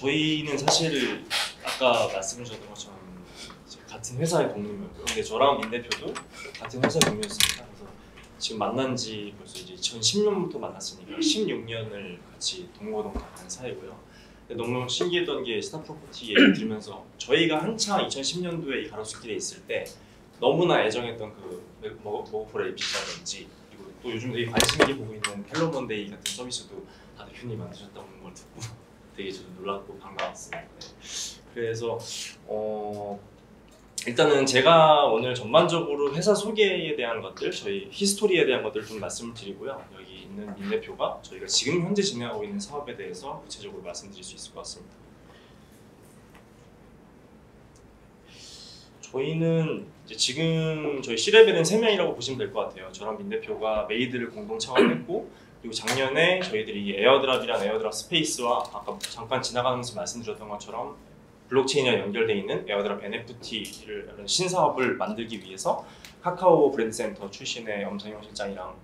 저희는 사실 아까 말씀하셨던 것처럼 이제 같은 회사의 동료였고요. 근데 저랑 민 대표도 같은 회사 동료였습니다. 그래서 지금 만난 지 벌써 이제 2010년부터 만났으니까 16년을 같이 동거동락한 사이고요. 근데 너무 신기했던 게 스타프로퍼티 얘기 들으면서 저희가 한창 2010년도에 이 가로수길에 있을 때 너무나 애정했던 그 머그폴 LPG라든지 그리고 또 요즘 되게 관심 있게 보고 있는 헬로몬데이 같은 서비스도 다 대표님이 만드셨다는 걸 듣고 되게 저도 놀랐고 반가웠습니다. 그래서 일단은 제가 오늘 전반적으로 회사 소개에 대한 것들, 저희 히스토리에 대한 것들을 좀 말씀을 드리고요. 여기 있는 민 대표가 저희가 지금 현재 진행하고 있는 사업에 대해서 구체적으로 말씀드릴 수 있을 것 같습니다. 저희는 이제 지금 저희 C레벨은 3명이라고 보시면 될 것 같아요. 저랑 민 대표가 메이드를 공동 창업했고, 그리고 작년에 저희들이 에어드랍이랑 에어드랍 스페이스와 아까 잠깐 지나가면서 말씀드렸던 것처럼 블록체인이랑 연결되어 있는 에어드랍 NFT를 신사업을 만들기 위해서 카카오 브랜드센터 출신의 엄상영 실장이랑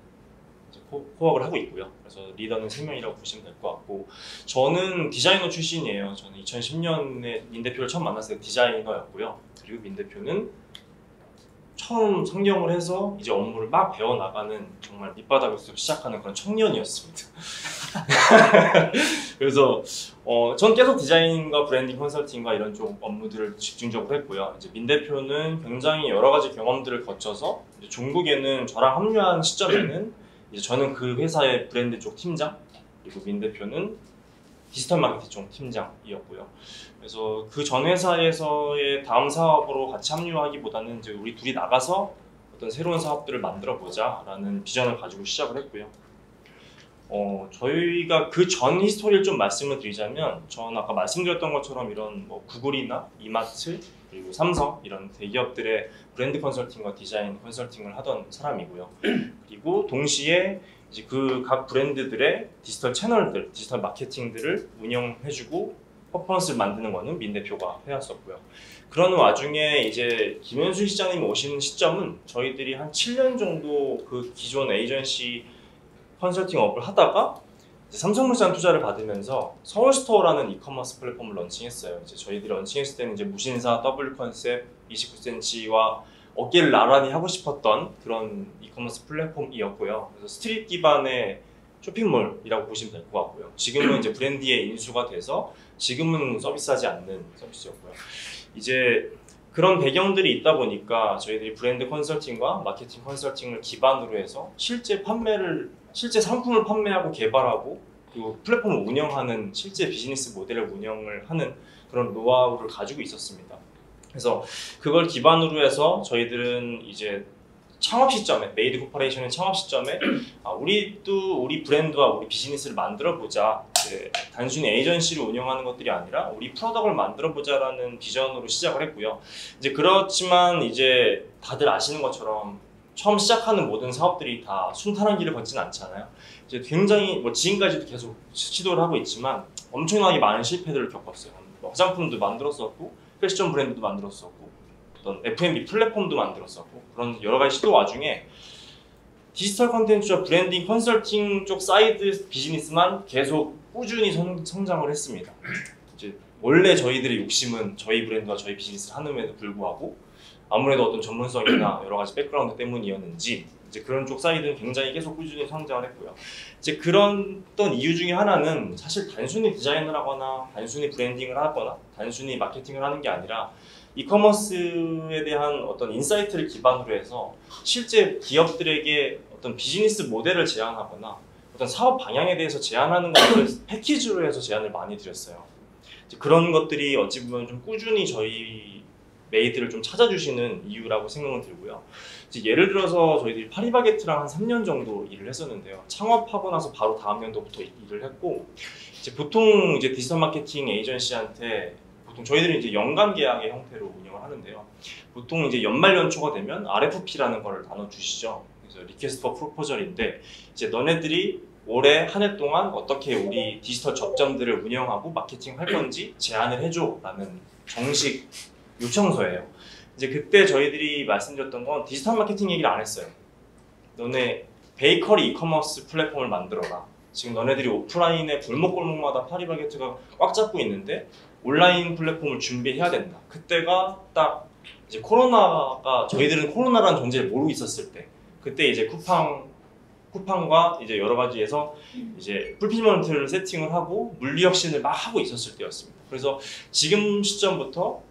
코업을 하고 있고요. 그래서 리더는 3명이라고 보시면 될 것 같고, 저는 디자이너 출신이에요. 저는 2010년에 민 대표를 처음 만났을 때 디자이너였고요. 그리고 민 대표는 처음 상경을 해서 이제 업무를 막 배워나가는 정말 밑바닥에서 시작하는 그런 청년이었습니다. 그래서 전 계속 디자인과 브랜딩 컨설팅과 이런 쪽 업무들을 집중적으로 했고요. 이제 민 대표는 굉장히 여러 가지 경험들을 거쳐서 이제 종국에는 저랑 합류한 시점에는 이제 저는 그 회사의 브랜드 쪽 팀장, 그리고 민 대표는 디지털 마케팅 쪽 팀장이었고요. 그래서 그 전 회사에서의 다음 사업으로 같이 합류하기보다는 이제 우리 둘이 나가서 어떤 새로운 사업들을 만들어 보자라는 비전을 가지고 시작을 했고요. 저희가 그 전 히스토리를 좀 말씀을 드리자면, 저는 아까 말씀드렸던 것처럼 이런 뭐 구글이나 이마트 그리고 삼성 이런 대기업들의 브랜드 컨설팅과 디자인 컨설팅을 하던 사람이고요. 그리고 동시에 이제 그 각 브랜드들의 디지털 채널들, 디지털 마케팅들을 운영해주고 퍼포먼스를 만드는 거는 민 대표가 해왔었고요. 그런 와중에 이제 김현수 시장님이 오시는 시점은 저희들이 한 7년 정도 그 기존 에이전시 컨설팅 업을 하다가 이제 삼성물산 투자를 받으면서 서울스토어라는 이커머스 플랫폼을 런칭했어요. 이제 저희들이 런칭했을 때는 이제 무신사, 더블 컨셉, 29cm와 어깨를 나란히 하고 싶었던 그런 이커머스 플랫폼이었고요. 그래서 스트릿 기반의 쇼핑몰이라고 보시면 될 것 같고요. 지금은 이제 브랜디에 인수가 돼서 지금은 서비스하지 않는 서비스였고요. 이제 그런 배경들이 있다 보니까 저희들이 브랜드 컨설팅과 마케팅 컨설팅을 기반으로 해서 실제 상품을 판매하고 개발하고 그리고 플랫폼을 운영하는 실제 비즈니스 모델을 운영을 하는 그런 노하우를 가지고 있었습니다. 그래서 그걸 기반으로 해서 저희들은 이제 창업 시점에, 메이드 코퍼레이션의 창업 시점에 우리도 우리 브랜드와 우리 비즈니스를 만들어 보자, 단순히 에이전시를 운영하는 것들이 아니라 우리 프로덕트를 만들어 보자라는 비전으로 시작을 했고요. 이제 그렇지만 이제 다들 아시는 것처럼 처음 시작하는 모든 사업들이 다 순탄한 길을 걷지는 않잖아요. 이제 굉장히 뭐 지금까지도 계속 시도를 하고 있지만 엄청나게 많은 실패들을 겪었어요. 화장품도 만들었었고 패션 브랜드도 만들었었고 어떤 F&B 플랫폼도 만들었었고 그런 여러 가지 시도 와중에 디지털 콘텐츠와 브랜딩 컨설팅 쪽 사이드 비즈니스만 계속 꾸준히 성장을 했습니다. 이제 원래 저희들의 욕심은 저희 브랜드와 저희 비즈니스를 하는데도 불구하고 아무래도 어떤 전문성이나 여러 가지 백그라운드 때문이었는지 이제 그런 쪽 사이드는 굉장히 계속 꾸준히 성장을 했고요. 이제 그런 어떤 이유 중에 하나는 사실 단순히 디자인을 하거나 단순히 브랜딩을 하거나 단순히 마케팅을 하는 게 아니라 이커머스에 대한 어떤 인사이트를 기반으로 해서 실제 기업들에게 어떤 비즈니스 모델을 제안하거나 어떤 사업 방향에 대해서 제안하는 것들을 패키지로 해서 제안을 많이 드렸어요. 이제 그런 것들이 어찌 보면 좀 꾸준히 저희 메이드를 좀 찾아주시는 이유라고 생각은 들고요. 이제 예를 들어서 저희들이 파리바게트랑 한 3년 정도 일을 했었는데요. 창업하고 나서 바로 다음 연도부터 일을 했고, 이제 보통 이제 디지털 마케팅 에이전시한테 보통 저희들은 이제 연간 계약의 형태로 운영을 하는데요. 보통 이제 연말 연초가 되면 RFP라는 걸 나눠주시죠. 그래서 리퀘스트 포 프로포절인데 이제 너네들이 올해 한 해 동안 어떻게 우리 디지털 접점들을 운영하고 마케팅 할 건지 제안을 해줘라는 정식 요청서예요. 이제 그때 저희들이 말씀드렸던 건 디지털 마케팅 얘기를 안 했어요. 너네 베이커리 이커머스 플랫폼을 만들어라. 지금 너네들이 오프라인의 골목골목마다 파리바게트가 꽉 잡고 있는데 온라인 플랫폼을 준비해야 된다. 그때가 딱 이제 코로나가 저희들은 코로나라는 존재를 모르고 있었을 때 그때 이제 쿠팡과 이제 여러 가지에서 이제 풀피먼트를 세팅을 하고 물리 혁신을 막 하고 있었을 때였습니다. 그래서 지금 시점부터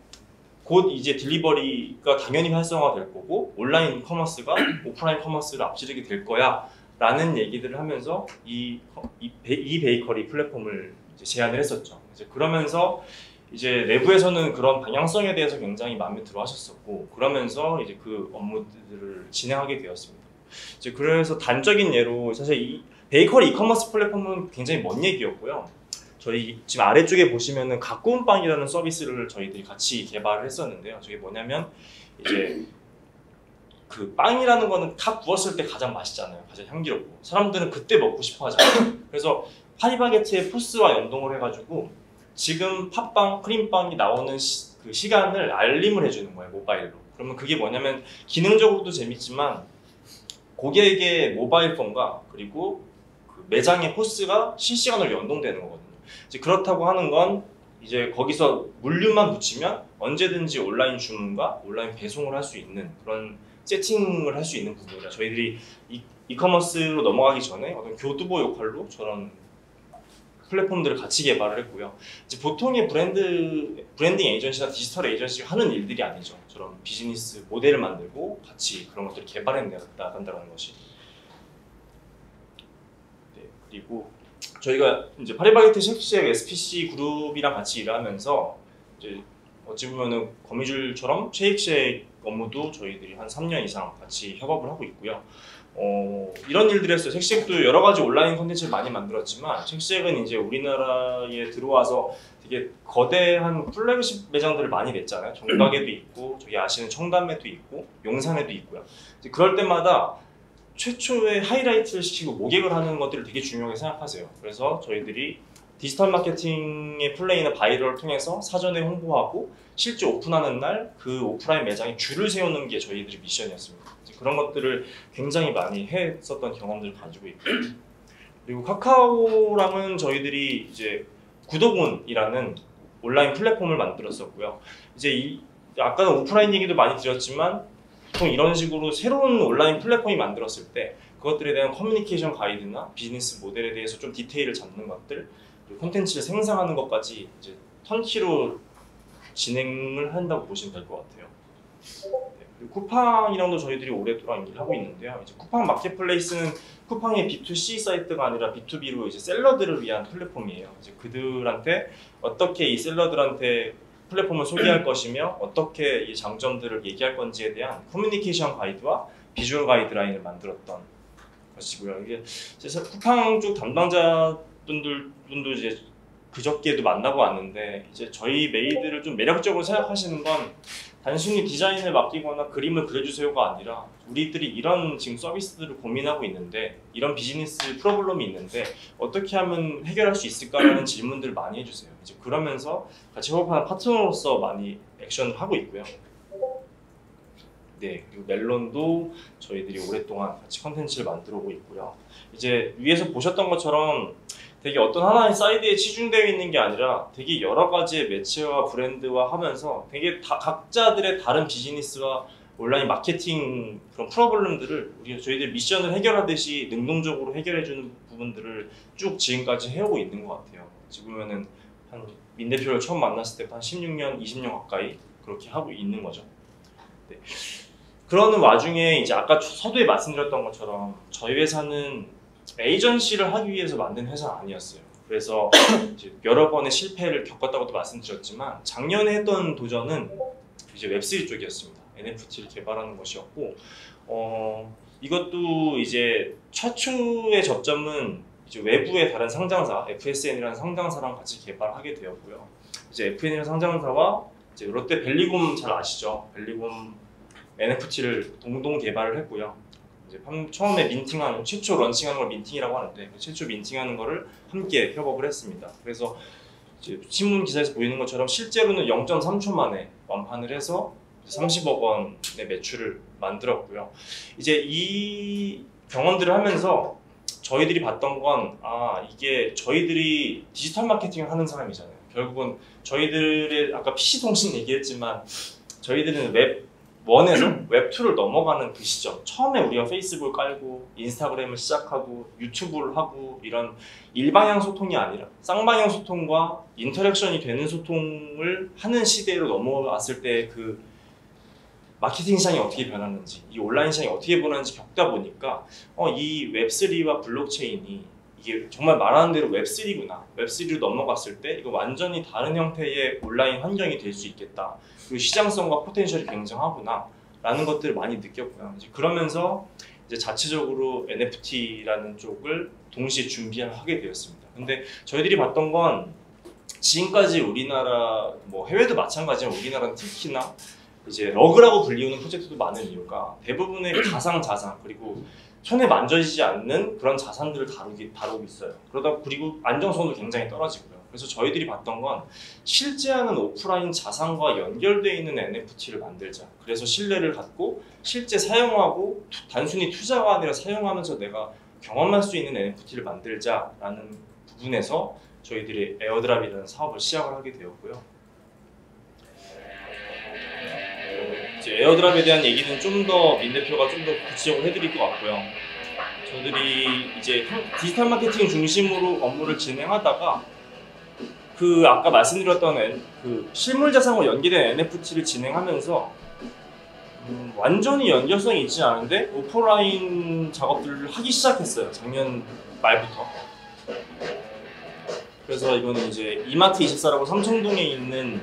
곧 이제 딜리버리가 당연히 활성화될 거고 온라인 커머스가 오프라인 커머스를 앞지르게 될 거야 라는 얘기들을 하면서 이 베이커리 플랫폼을 이제 제안을 했었죠. 이제 그러면서 이제 내부에서는 그런 방향성에 대해서 굉장히 마음에 들어 하셨었고 그러면서 이제 그 업무들을 진행하게 되었습니다. 이제 그래서 단적인 예로 사실 이 베이커리 이커머스 플랫폼은 굉장히 먼 얘기였고요. 저희 지금 아래쪽에 보시면은 가꾸운 빵이라는 서비스를 저희들이 같이 개발을 했었는데요. 저게 뭐냐면 이제 그 빵이라는 거는 다 구웠을 때 가장 맛있잖아요. 가장 향기롭고 사람들은 그때 먹고 싶어 하잖아요. 그래서 파리바게트의 포스와 연동을 해가지고 지금 팥빵, 크림빵이 나오는 그 시간을 알림을 해주는 거예요. 모바일로. 그러면 그게 뭐냐면 기능적으로도 재밌지만 고객의 모바일 폰과 그리고 그 매장의 포스가 실시간으로 연동되는 거거든요. 이제 그렇다고 하는 건 이제 거기서 물류만 붙이면 언제든지 온라인 주문과 온라인 배송을 할 수 있는 그런 세팅을 할 수 있는 부분이라 저희들이 이커머스로 넘어가기 전에 어떤 교두보 역할로 저런 플랫폼들을 같이 개발을 했고요. 이제 보통의 브랜딩 에이전시나 디지털 에이전시가 하는 일들이 아니죠. 저런 비즈니스 모델을 만들고 같이 그런 것들을 개발해 나간다는 것이. 네, 그리고 저희가 이제 파리바게트 쉑쉑 SPC 그룹이랑 같이 일하면서 이제 어찌 보면은 거미줄처럼 쉑쉑 업무도 저희들이 한 3년 이상 같이 협업을 하고 있고요. 이런 일들을 했어요. 쉑쉑도 여러 가지 온라인 콘텐츠를 많이 만들었지만 쉑쉑은 이제 우리나라에 들어와서 되게 거대한 플래그십 매장들을 많이 냈잖아요. 정각에도 있고 저기 아시는 청담에도 있고 용산에도 있고요. 이제 그럴 때마다 최초의 하이라이트를 시키고 모객을 하는 것들을 되게 중요하게 생각하세요. 그래서 저희들이 디지털 마케팅의 플레이나 바이럴을 통해서 사전에 홍보하고 실제 오픈하는 날 그 오프라인 매장에 줄을 세우는 게 저희들의 미션이었습니다. 그런 것들을 굉장히 많이 했었던 경험들을 가지고 있고 그리고 카카오랑은 저희들이 이제 구독운이라는 온라인 플랫폼을 만들었었고요. 이제 아까는 오프라인 얘기도 많이 드렸지만 보통 이런 식으로 새로운 온라인 플랫폼이 만들었을 때 그것들에 대한 커뮤니케이션 가이드나 비즈니스 모델에 대해서 좀 디테일을 잡는 것들 그리고 콘텐츠를 생성하는 것까지 이제 턴키로 진행을 한다고 보시면 될 것 같아요. 네, 그리고 쿠팡이랑도 저희들이 오랫동안 일을 하고 있는데요. 이제 쿠팡 마켓플레이스는 쿠팡의 B2C 사이트가 아니라 B2B로 이제 셀러들을 위한 플랫폼이에요. 이제 그들한테 어떻게 이 셀러들한테 플랫폼을 소개할 것이며 어떻게 이 장점들을 얘기할 건지에 대한 커뮤니케이션 가이드와 비주얼 가이드라인을 만들었던 것이고요. 이게 쿠팡 쪽 담당자분들도 이제 그저께도 만나고 왔는데 이제 저희 메이드를 좀 매력적으로 생각하시는 건 단순히 디자인을 맡기거나 그림을 그려주세요가 아니라 우리들이 이런 지금 서비스들을 고민하고 있는데 이런 비즈니스 프로블럼이 있는데 어떻게 하면 해결할 수 있을까라는 질문들을 많이 해주세요. 이제 그러면서 같이 협업하는 파트너로서 많이 액션을 하고 있고요. 네, 그리고 멜론도 저희들이 오랫동안 같이 컨텐츠를 만들어 오고 있고요. 이제 위에서 보셨던 것처럼 되게 어떤 하나의 사이드에 치중되어 있는 게 아니라 되게 여러 가지의 매체와 브랜드와 하면서 되게 각자들의 다른 비즈니스와 온라인 마케팅 그런 프로블럼들을 저희들 미션을 해결하듯이 능동적으로 해결해주는 부분들을 쭉 지금까지 해오고 있는 것 같아요. 지금 보면은 한 민 대표를 처음 만났을 때 한 16년, 20년 가까이 그렇게 하고 있는 거죠. 네. 그러는 와중에 이제 아까 서두에 말씀드렸던 것처럼 저희 회사는 에이전시를 하기 위해서 만든 회사는 아니었어요. 그래서 이제 여러 번의 실패를 겪었다고도 말씀드렸지만 작년에 했던 도전은 이제 웹3 쪽이었습니다. NFT를 개발하는 것이었고 이것도 이제 최초의 접점은 이제 외부의 다른 상장사 FSN이라는 상장사랑 같이 개발하게 되었고요. 이제 FN이라는 상장사와 이제 롯데 벨리곰 잘 아시죠? 벨리곰 NFT를 동동 개발을 했고요. 이제 처음에 민팅하는 최초 런칭하는 걸 민팅이라고 하는데 최초 민팅하는 거를 함께 협업을 했습니다. 그래서 이제 신문 기사에서 보이는 것처럼 실제로는 0.3초 만에 완판을 해서 30억 원의 매출을 만들었고요. 이제 이 경험들을 하면서 저희들이 봤던 건 이게 저희들이 디지털 마케팅을 하는 사람이잖아요. 결국은 저희들의 아까 PC통신 얘기했지만 저희들은 웹1에서 웹2를 넘어가는 그 시점, 처음에 우리가 페이스북을 깔고 인스타그램을 시작하고 유튜브를 하고 이런 일방향 소통이 아니라 쌍방향 소통과 인터랙션이 되는 소통을 하는 시대로 넘어왔을 때 그 마케팅 시장이 어떻게 변하는지, 이 온라인 시장이 어떻게 변하는지 겪다 보니까 이 웹3와 블록체인이 이게 정말 말하는 대로 웹3구나, 웹3로 넘어갔을 때 이거 완전히 다른 형태의 온라인 환경이 될 수 있겠다, 그리고 시장성과 포텐셜이 굉장하구나 라는 것들을 많이 느꼈고요. 이제 그러면서 이제 자체적으로 NFT라는 쪽을 동시에 준비하게 되었습니다. 근데 저희들이 봤던 건 지금까지 우리나라, 뭐 해외도 마찬가지지만 우리나라는 특히나 이제 러그라고 불리우는 프로젝트도 많은 이유가 대부분의 가상 자산, 그리고 손에 만져지지 않는 그런 자산들을 다루고 있어요. 그리고 안정성도 굉장히 떨어지고요. 그래서 저희들이 봤던 건 실제하는 오프라인 자산과 연결되어 있는 NFT를 만들자. 그래서 신뢰를 갖고 실제 사용하고 단순히 투자가 아니라 사용하면서 내가 경험할 수 있는 NFT를 만들자라는 부분에서 저희들이 에어드랍이라는 사업을 시작을 하게 되었고요. 이제 에어드랍에 대한 얘기는 좀 더 민 대표가 좀 더 구체적으로 해드릴 것 같고요. 저희들이 이제 디지털 마케팅 중심으로 업무를 진행하다가 그 아까 말씀드렸던 그 실물 자산과 연계된 NFT를 진행하면서 완전히 연결성이 있지 않은데 오프라인 작업들을 하기 시작했어요. 작년 말부터. 그래서 이거는 이제 이마트24라고 삼청동에 있는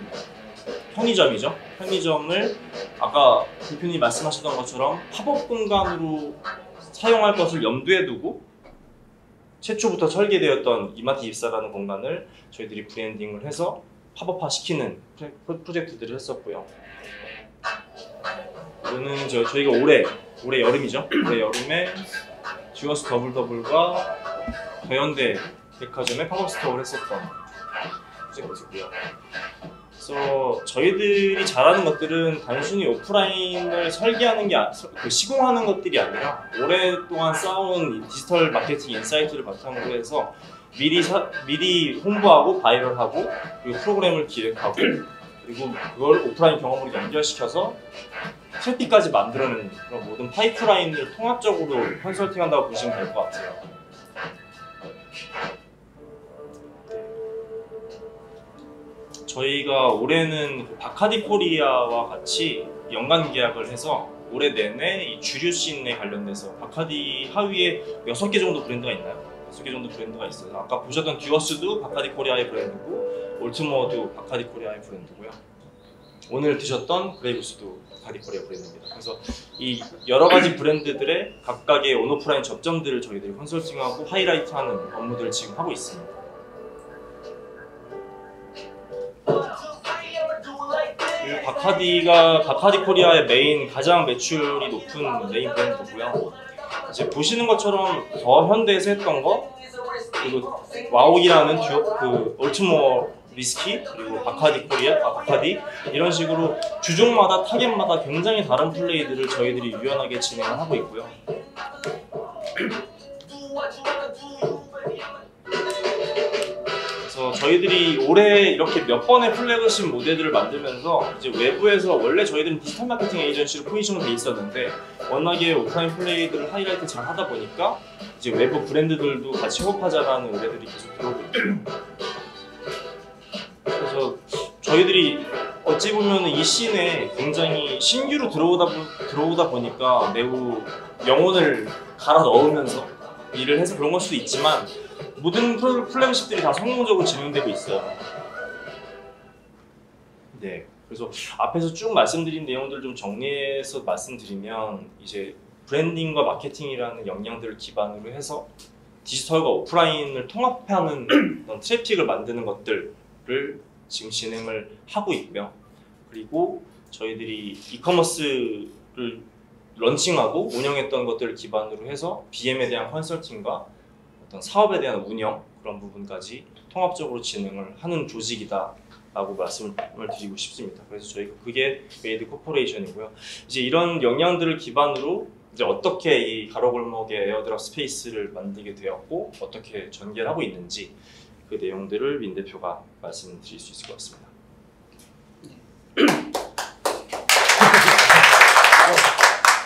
편의점이죠. 편의점을 아까 대표님이 말씀하셨던 것처럼 팝업 공간으로 사용할 것을 염두에 두고 최초부터 설계되었던 이마트24라는 공간을 저희들이 브랜딩을 해서 팝업화 시키는 프로젝트들을 했었고요. 이거는 저희가 올해 여름이죠. 올해 여름에 듀어스 더블더블과 더현대 백화점에 팝업 스토어를 했었던 프로젝트고요. 그래서 저희들이 잘하는 것들은 단순히 오프라인을 설계하는 게 시공하는 것들이 아니라 오랫동안 쌓아온 디지털 마케팅 인사이트를 바탕으로 해서 미리 홍보하고 바이럴하고 그리고 프로그램을 기획하고 그리고 그걸 오프라인 경험으로 연결시켜서 트래픽까지 만들어내는 그런 모든 파이프라인을 통합적으로 컨설팅한다고 보시면 될 것 같아요. 저희가 올해는 바카디 코리아와 같이 연간 계약을 해서 올해 내내 이 주류 씬에 관련돼서 바카디 하위에 6개 정도 브랜드가 있나요? 6개 정도 브랜드가 있어요. 아까 보셨던 듀어스도 바카디 코리아의 브랜드고 올트모어도 바카디 코리아의 브랜드고요. 오늘 드셨던 그레이브스도 바카디 코리아 브랜드입니다. 그래서 이 여러 가지 브랜드들의 각각의 온오프라인 접점들을 저희들이 컨설팅하고 하이라이트하는 업무들을 지금 하고 있습니다. 바카디 코리아의 가장 매출이 높은 메인 브랜드고요. 이제 보시는 것처럼 더 현대에서 했던 거, 그리고 와옥이라는 그 올트모어 위스키, 그리고 바카디 이런 식으로 주종마다 타겟마다 굉장히 다른 플레이들을 저희들이 유연하게 진행을 하고 있고요. 그래서 저희들이 올해 이렇게 몇 번의 플래그십 모델들을 만들면서 이제 외부에서 원래 저희들은 디지털 마케팅 에이전시로 포지션이 돼 있었는데 워낙에 오프라인 플레이들을 하이라이트 잘 하다 보니까 이제 외부 브랜드들도 같이 협업하자라는 의뢰들이 계속 들어오고 있죠. 그래서 저희들이 어찌 보면 이 씬에 굉장히 신규로 들어오다 보니까 매우 영혼을 갈아 넣으면서 일을 해서 그런 걸 수도 있지만 모든 플래그십들이 다 성공적으로 진행되고 있어요. 네, 그래서 앞에서 쭉 말씀드린 내용들 좀 정리해서 말씀드리면 이제 브랜딩과 마케팅이라는 역량들을 기반으로 해서 디지털과 오프라인을 통합하는 그런 트래픽을 만드는 것들을 지금 진행을 하고 있고요. 그리고 저희들이 이커머스를 런칭하고 운영했던 것들을 기반으로 해서 BM에 대한 컨설팅과 어떤 사업에 대한 운영 그런 부분까지 통합적으로 진행을 하는 조직이다 라고 말씀을 드리고 싶습니다. 그래서 저희가 그게 메이드 코퍼레이션이고요. 이제 이런 역량들을 기반으로 이제 어떻게 이 가로골목의 에어드랍 스페이스를 만들게 되었고 어떻게 전개를 하고 있는지 그 내용들을 민 대표가 말씀드릴 수 있을 것 같습니다.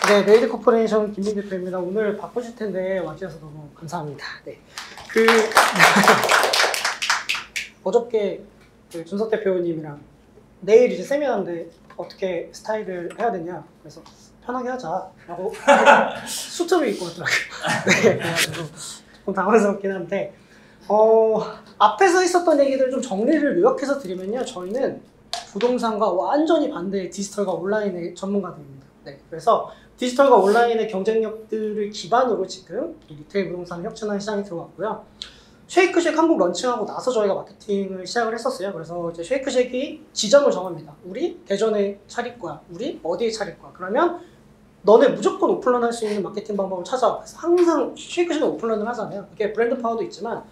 네, 메이드 코퍼레이션 김민 대표입니다. 오늘 바쁘실 텐데 와주셔서 너무 감사합니다. 네, 어저께 그 준석 대표님이랑 내일 이제 세미나인데 어떻게 스타일을 해야 되냐, 그래서 편하게 하자라고 수트를 입고 왔더라고요. 네, 그래가지고 조금 당황스럽긴 한데 앞에서 있었던 얘기들 좀 정리를 요약해서 드리면요, 저희는 부동산과 완전히 반대의 디지털과 온라인의 전문가들입니다. 네, 그래서 디지털과 온라인의 경쟁력들을 기반으로 지금 이 리테일 부동산 혁신하는 시장에 들어왔고요. 쉐이크쉑 한국 런칭하고 나서 저희가 마케팅을 시작을 했었어요. 그래서 이제 쉐이크쉑이 지점을 정합니다. 우리 대전에 차릴 거야. 우리 어디에 차릴 거야. 그러면 너네 무조건 오픈런 할 수 있는 마케팅 방법을 찾아와. 그래서 항상 쉐이크쉑은 오픈런을 하잖아요. 이게 브랜드 파워도 있지만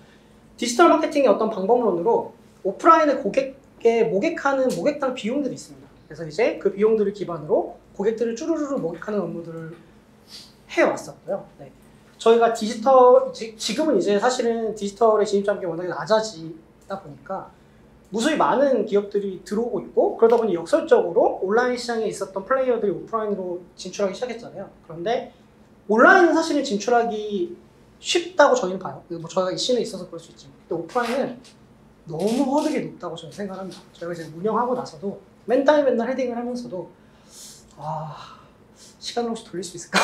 디지털 마케팅의 어떤 방법론으로 오프라인의 고객에 모객하는 모객당 비용들이 있습니다. 그래서 이제 그 비용들을 기반으로 고객들을 쭈루루루 모객하는 업무들을 해왔었고요. 네. 저희가 지금은 이제 사실은 디지털의 진입장벽이 워낙에 낮아지다 보니까 무수히 많은 기업들이 들어오고 있고, 그러다 보니 역설적으로 온라인 시장에 있었던 플레이어들이 오프라인으로 진출하기 시작했잖아요. 그런데 온라인은 사실은 진출하기 쉽다고 저희는 봐요. 뭐 저희가 이 씬에 있어서 그럴 수 있지만, 근데 오프라인은 너무 허들이 높다고 저는 생각합니다. 저희가 이제 운영하고 나서도 맨날 헤딩을 하면서도 시간을 혹시 돌릴 수 있을까?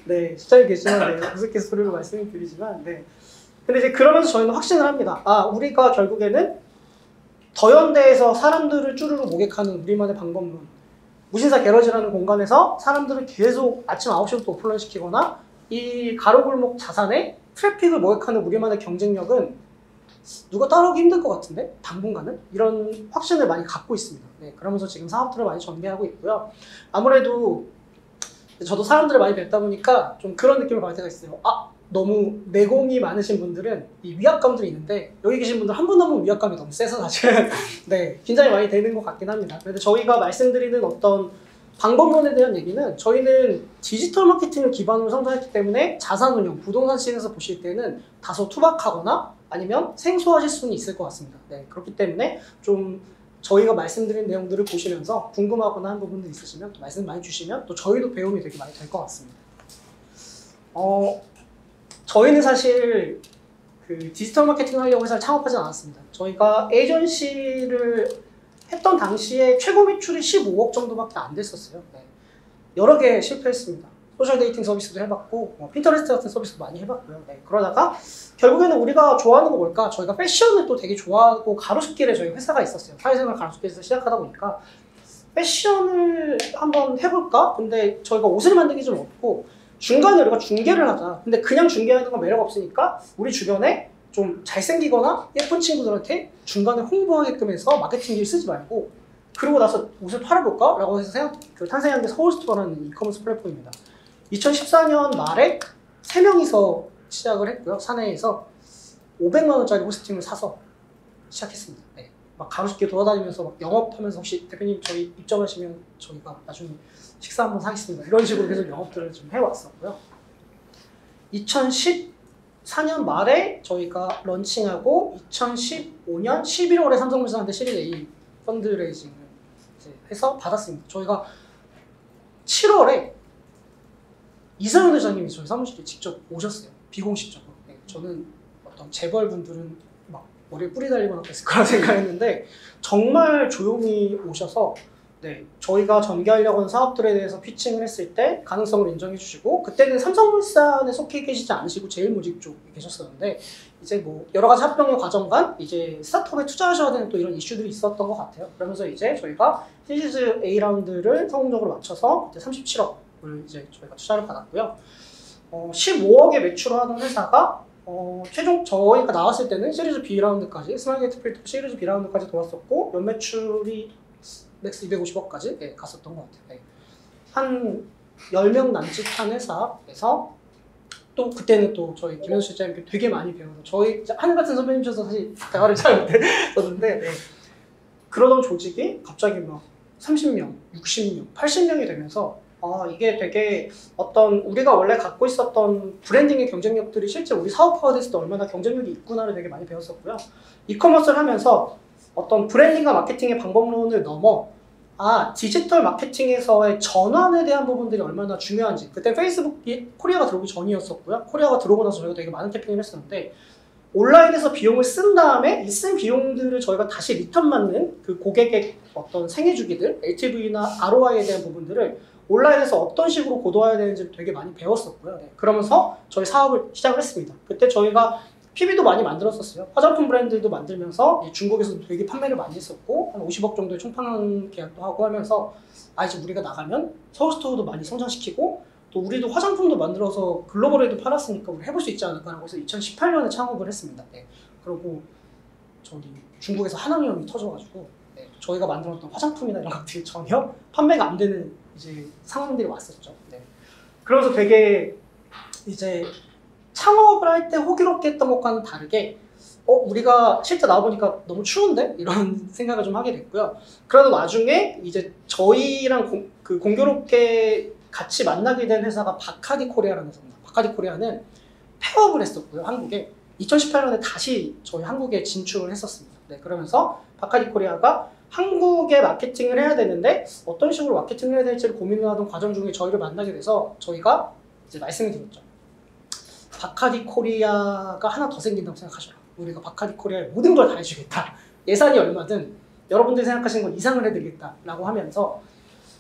네, 시장에 계시면 우습게 소리로 말씀을 드리지만, 네. 근데 이제 그러면서 저희는 확신을 합니다. 우리가 결국에는 더현대에서 사람들을 쭈루루 모객하는 우리만의 방법론, 무신사 게러지라는 공간에서 사람들을 계속 아침 9시부터 오픈런 시키거나 이 가로골목 자산에 트래픽을 모객하는 우리만의 경쟁력은 누가 따라오기 힘들 것 같은데? 당분간은? 이런 확신을 많이 갖고 있습니다. 네, 그러면서 지금 사업들을 많이 전개하고 있고요. 아무래도 저도 사람들을 많이 뵙다 보니까 좀 그런 느낌을 받을 때가 있어요. 너무 내공이 많으신 분들은 이 위압감들이 있는데, 여기 계신 분들 한 분 한 분 위압감이 너무 세서 사실은 네, 긴장이 많이 되는 것 같긴 합니다. 그런데 저희가 말씀드리는 어떤 방법론에 대한 얘기는, 저희는 디지털 마케팅을 기반으로 성장했기 때문에 자산 운용, 부동산 시장에서 보실 때는 다소 투박하거나 아니면 생소하실 수는 있을 것 같습니다. 네, 그렇기 때문에 좀 저희가 말씀드린 내용들을 보시면서 궁금하거나 한 부분들 있으시면 또 말씀 많이 주시면 또 저희도 배움이 되게 많이 될 것 같습니다. 저희는 사실 그 디지털 마케팅을 하려고 회사를 창업하지 않았습니다. 저희가 에이전시를 했던 당시에 최고 매출이 15억 정도밖에 안 됐었어요. 네. 여러 개 실패했습니다. 소셜 데이팅 서비스도 해봤고, 핀터레스트 같은 서비스도 많이 해봤고요. 네. 그러다가 결국에는 우리가 좋아하는 거 뭘까? 저희가 패션을 또 되게 좋아하고 가로수길에 저희 회사가 있었어요. 사회생활 가로수길에서 시작하다 보니까 패션을 한번 해볼까? 근데 저희가 옷을 만들기 좀 없고 중간에 우리가 중개를 하자. 근데 그냥 중개하는 건 매력 없으니까 우리 주변에 좀 잘생기거나 예쁜 친구들한테 중간에 홍보하게끔 해서 마케팅기를 쓰지 말고 그러고 나서 옷을 팔아볼까? 라고 해서 탄생한 게 서울스토어라는 이커머스 플랫폼입니다. 2014년 말에 3명이서 시작을 했고요. 사내에서 500만 원짜리 호스팅을 사서 시작했습니다. 네. 막 가로수길 돌아다니면서 막 영업하면서, 혹시 대표님 저희 입점하시면 저희가 나중에 식사 한번 사겠습니다. 이런 식으로 계속 영업들을 좀 해왔었고요. 2014년 말에 저희가 런칭하고 2015년 11월에 삼성물산한테 시리즈 A 펀드레이징을 이제 해서 받았습니다. 저희가 7월에 이상현 회장님이 저희 사무실에 직접 오셨어요. 비공식적으로. 네, 저는 어떤 재벌분들은 막 머리에 뿌리 달리거나 그랬을 거라 생각했는데 정말 조용히 오셔서 네, 저희가 전개하려고 하는 사업들에 대해서 피칭을 했을 때 가능성을 인정해 주시고, 그때는 삼성물산에 속해 계시지 않으시고 제일모직 쪽에 계셨었는데 이제 뭐 여러 가지 합병의 과정간 이제 스타트업에 투자하셔야 되는 또 이런 이슈들이 있었던 것 같아요. 그러면서 이제 저희가 시리즈 A 라운드를 성공적으로 마쳐서 이제 37억을 이제 저희가 투자를 받았고요. 15억의 매출을 하던 회사가 최종 저희가 나왔을 때는 시리즈 B 라운드까지, 스마일게이트 필터 시리즈 B 라운드까지 돌았었고 연매출이 맥스 250억까지 네, 갔었던 것 같아요. 네. 한 10명 남짓한 회사에서 또 그때는 또 저희 김현수 실장님께 되게 많이 배워서, 저희 하늘 같은 선배님께서 사실 대화를 잘 못했었는데 네. 그러던 조직이 갑자기 막 30명, 60명, 80명이 되면서 이게 되게 어떤 우리가 원래 갖고 있었던 브랜딩의 경쟁력들이 실제 우리 사업화가 됐을 때 얼마나 경쟁력이 있구나를 되게 많이 배웠었고요. 이커머스를 하면서 어떤 브랜딩과 마케팅의 방법론을 넘어 디지털 마케팅에서의 전환에 대한 부분들이 얼마나 중요한지. 그때 페이스북이 코리아가 들어오기 전이었었고요. 코리아가 들어오고 나서 저희가 되게 많은 태핑을 했었는데 온라인에서 비용을 쓴 다음에 이 쓴 비용들을 저희가 다시 리턴 받는 그 고객의 어떤 생애주기들, LTV나 ROI에 대한 부분들을 온라인에서 어떤 식으로 고도화해야 되는지 되게 많이 배웠었고요. 네. 그러면서 저희 사업을 시작을 했습니다. 그때 저희가 PB도 많이 만들었었어요. 화장품 브랜드도 만들면서 중국에서도 되게 판매를 많이 했었고 한 50억 정도의 총판 계약도 하고 하면서 이제 우리가 나가면 서울스토어도 많이 성장시키고 또 우리도 화장품도 만들어서 글로벌에도 팔았으니까 우리 해볼 수 있지 않을까라고 해서 2018년에 창업을 했습니다. 네. 그리고 저기 중국에서 한왕염이 터져가지고 저희가 만들었던 화장품이나 이런 것들이 전혀 판매가 안 되는 이제 상황들이 왔었죠. 네. 그러면서 되게 이제 창업을 할 때 호기롭게 했던 것과는 다르게 우리가 실제 나와보니까 너무 추운데? 이런 생각을 좀 하게 됐고요. 그러던 와중에 이제 저희랑 공교롭게 같이 만나게 된 회사가 바카디 코리아라는 회사입니다. 바카디 코리아는 폐업을 했었고요, 한국에. 2018년에 다시 저희 한국에 진출을 했었습니다. 네, 그러면서 바카디 코리아가 한국에 마케팅을 해야 되는데 어떤 식으로 마케팅을 해야 될지를 고민을 하던 과정 중에 저희를 만나게 돼서 저희가 이제 말씀을 드렸죠. 바카디 코리아가 하나 더 생긴다고 생각하셔라. 우리가 바카디 코리아에 모든 걸 다 해주겠다. 예산이 얼마든 여러분들이 생각하시는 건 이상을 해드리겠다라고 하면서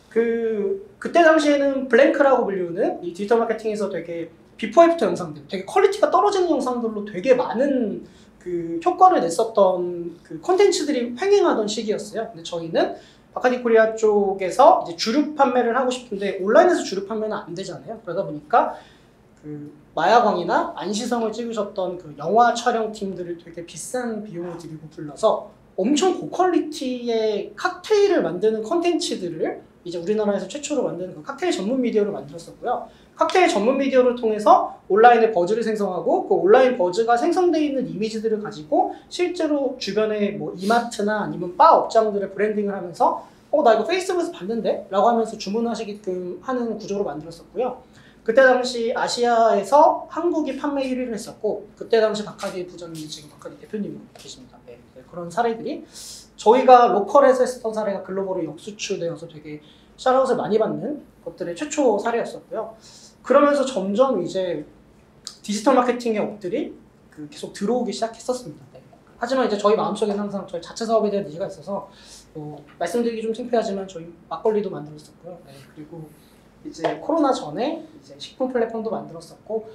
그때 당시에는 블랭크라고 불리우는 이 디지털 마케팅에서 되게 비포 애프터 영상들, 되게 퀄리티가 떨어지는 영상들로 되게 많은 그 효과를 냈었던 그 콘텐츠들이 횡행하던 시기였어요. 근데 저희는 바카디 코리아 쪽에서 이제 주류 판매를 하고 싶은데 온라인에서 주류 판매는 안 되잖아요. 그러다 보니까 그 마야광이나 안시성을 찍으셨던 그 영화 촬영 팀들을 되게 비싼 비용을 들이고 불러서 엄청 고퀄리티의 칵테일을 만드는 콘텐츠들을 이제 우리나라에서 최초로 만드는 그 칵테일 전문 미디어를 만들었었고요. 칵테일 전문 미디어를 통해서 온라인에 버즈를 생성하고 그 온라인 버즈가 생성되어 있는 이미지들을 가지고 실제로 주변에 뭐 이마트나 아니면 바 업장들의 브랜딩을 하면서 나 이거 페이스북에서 봤는데? 라고 하면서 주문하시게끔 하는 구조로 만들었었고요. 그때 당시 아시아에서 한국이 판매 1위를 했었고 그때 당시 바카디 부장님이 지금 바카디 대표님으로 계십니다. 네, 그런 사례들이 저희가 로컬에서 했었던 사례가 글로벌로 역수출되어서 되게 샤라웃을 많이 받는 것들의 최초 사례였었고요. 그러면서 점점 이제 디지털 마케팅의 업들이 계속 들어오기 시작했었습니다. 네. 하지만 이제 저희 마음속에는 항상 저희 자체 사업에 대한 의지가 있어서 말씀드리기 좀 창피하지만 저희 막걸리도 만들었었고요. 네. 그리고 이제 코로나 전에 이제 식품 플랫폼도 만들었었고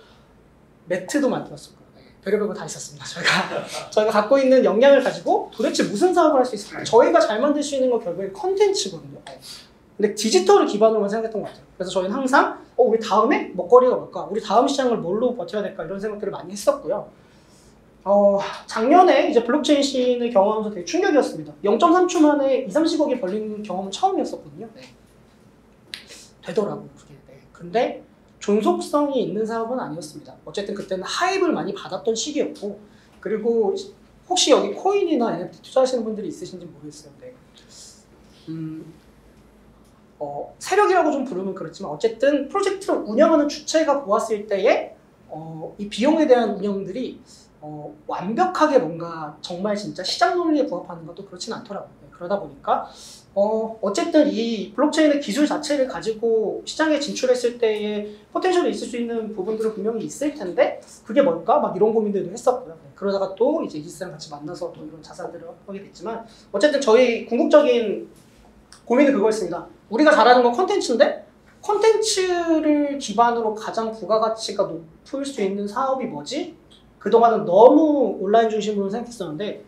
매트도 만들었었고요. 네. 별의별 거 다 있었습니다. 저희가 갖고 있는 역량을 가지고 도대체 무슨 사업을 할 수 있을까? 저희가 잘 만들 수 있는 건 결국에 컨텐츠거든요. 네. 근데 디지털을 기반으로만 생각했던 것 같아요. 그래서 저희는 항상 우리 다음에 먹거리가 뭘까? 우리 다음 시장을 뭘로 버텨야 될까? 이런 생각들을 많이 했었고요. 작년에 이제 블록체인 씬을 경험하면서 되게 충격이었습니다. 0.3초 만에 2, 30억이 벌린 경험은 처음이었었거든요. 네. 되더라고요, 그게. 네. 근데 존속성이 있는 사업은 아니었습니다. 어쨌든 그때는 하입을 많이 받았던 시기였고 그리고 혹시 여기 코인이나 NFT 투자하시는 분들이 있으신지 모르겠어요. 네. 세력이라고 좀 부르면 그렇지만 어쨌든 프로젝트를 운영하는 주체가 보았을 때에 이 비용에 대한 운영들이 완벽하게 뭔가 정말 진짜 시장 논리에 부합하는 것도 그렇진 않더라고요. 그러다 보니까 어쨌든 이 블록체인의 기술 자체를 가지고 시장에 진출했을 때의 포텐셜이 있을 수 있는 부분들은 분명히 있을 텐데 그게 뭘까? 막 이런 고민들도 했었고요. 그러다가 또 이제 이지스랑 같이 만나서 또 이런 자산들을 하게 됐지만 어쨌든 저희 궁극적인 고민은 그거였습니다. 우리가 잘하는 건 컨텐츠인데 컨텐츠를 기반으로 가장 부가가치가 높을 수 있는 사업이 뭐지? 그동안은 너무 온라인 중심으로 생각했었는데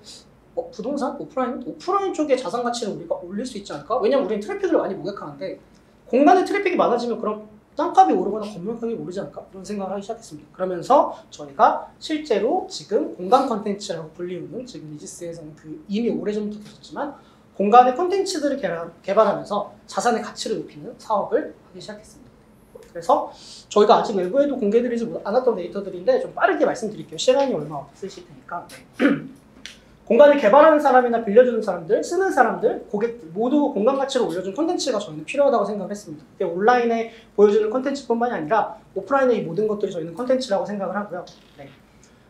부동산? 오프라인 쪽의 자산 가치를 우리가 올릴 수 있지 않을까? 왜냐면 우리는 트래픽을 많이 모객하는데 공간에 트래픽이 많아지면 그럼 땅값이 오르거나 건물값이 오르지 않을까? 이런 생각을 하기 시작했습니다. 그러면서 저희가 실제로 지금 공간 컨텐츠라고 불리우는 지금 이지스에서는 이미 오래전부터 계셨지만 공간의 콘텐츠들을 개발하면서 자산의 가치를 높이는 사업을 하기 시작했습니다. 그래서 저희가 아직 외부에도 공개드리지 않았던 데이터들인데 좀 빠르게 말씀드릴게요. 시간이 얼마 없으실 테니까. 공간을 개발하는 사람이나 빌려주는 사람들, 쓰는 사람들, 고객들 모두 공간 가치를 올려준 콘텐츠가 저희는 필요하다고 생각을 했습니다. 온라인에 보여주는 콘텐츠뿐만이 아니라 오프라인의 이 모든 것들이 저희는 콘텐츠라고 생각을 하고요. 네.